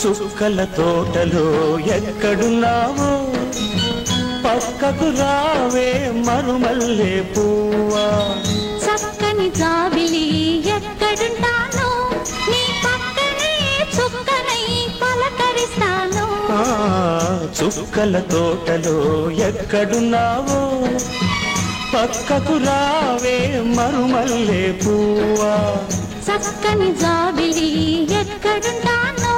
చుక్కల తోటలో ఎక్కడున్నావో పక్కకు రావే మరుమల్లె పువ్వా చక్కని జాబిలి ఎక్కడుంటానో నీ పక్కనే చుక్కనై పలకరిస్తాను చుక్కల తోటలో ఎక్కడున్నావో పక్కకు రావే మరుమల్లె పువ్వా చక్కని జాబిలి ఎక్కడుంటానో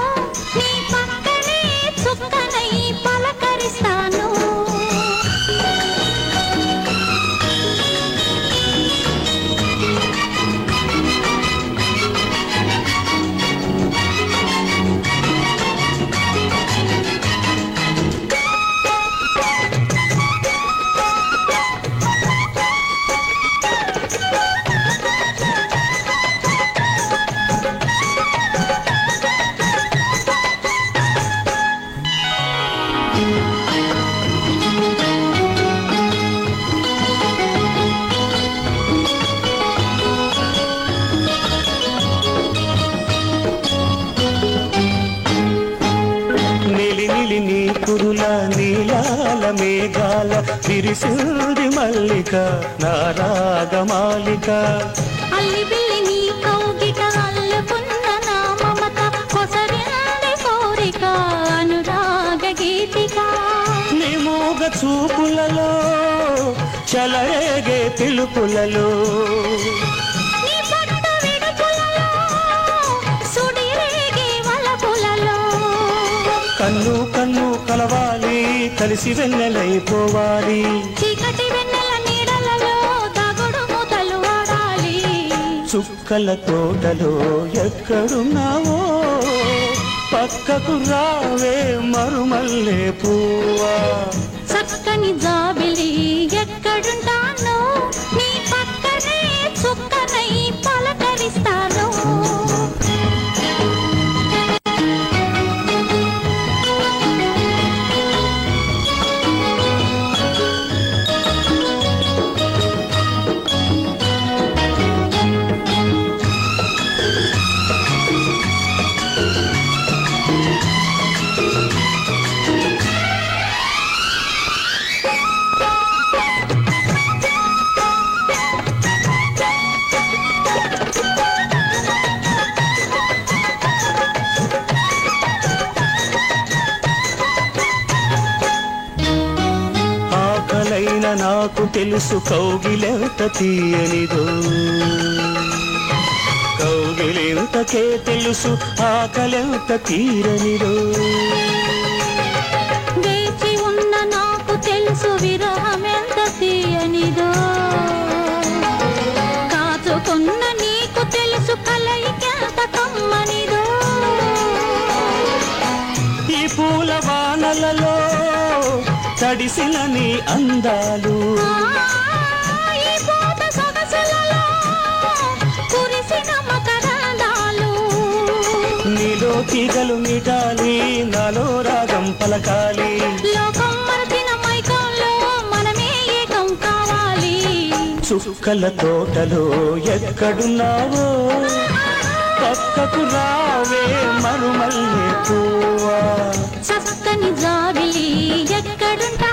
నీ పక్కనే చుక్కనై పలకరిస్తాను నీ కురుల నీలాల మేఘాల విరిసింది మల్లిక నా రాగమాలిక అల్లి బిల్లి నీ కౌగిట అల్లుకున్న నా మమత కొసరింది కోరిక అనురాగ గీతిక నీ మూగ చూపులలో చలరేగే పిలుపులలో నీ పట్టు విడుపులలో సుడిరేగే వలపులలో కన్ను కన్ను కలవాలి కలిసి వెన్నెలైపోవాలి చీకటి వెన్నెల నీడలలో దాగుడు మూతలు వాడాలి చుక్కల తోటలో ఎక్కడున్నావో పక్కకు రావే మరుమల్లె పువ్వా చక్కని జాబిలి ఎక్కడుంటానో నీ పక్కనే చుక్కనై పలకరిస్తాను ఆకలైన నాకు తెలుసు కౌగిలెంత తీయనిదో కౌగిలెంతకే తెలుసు ఆకలెంత తీరనిదో వేచి ఉన్న నాకు తెలుసు విరహమెంత తీయనిదో కాచుకున్న నీకు తెలుసు కలయికెంత కమ్మనిదో ఈ పూల వానలలో తడిసిన నీ అందాలు ఈ పూట సొగసులలో కురిసిన మకరందాలు నీలో తీగలు మిటాలి నాలో రాగం పలకాలి లోకం మరచిన మైకంలో మనమే ఏకం కావాలి చుక్కల తోటలో ఎక్కడున్నావో పక్కకు రావే మరుమల్లె పువ్వా చక్కని జాబిలి ఎక్కడుంటా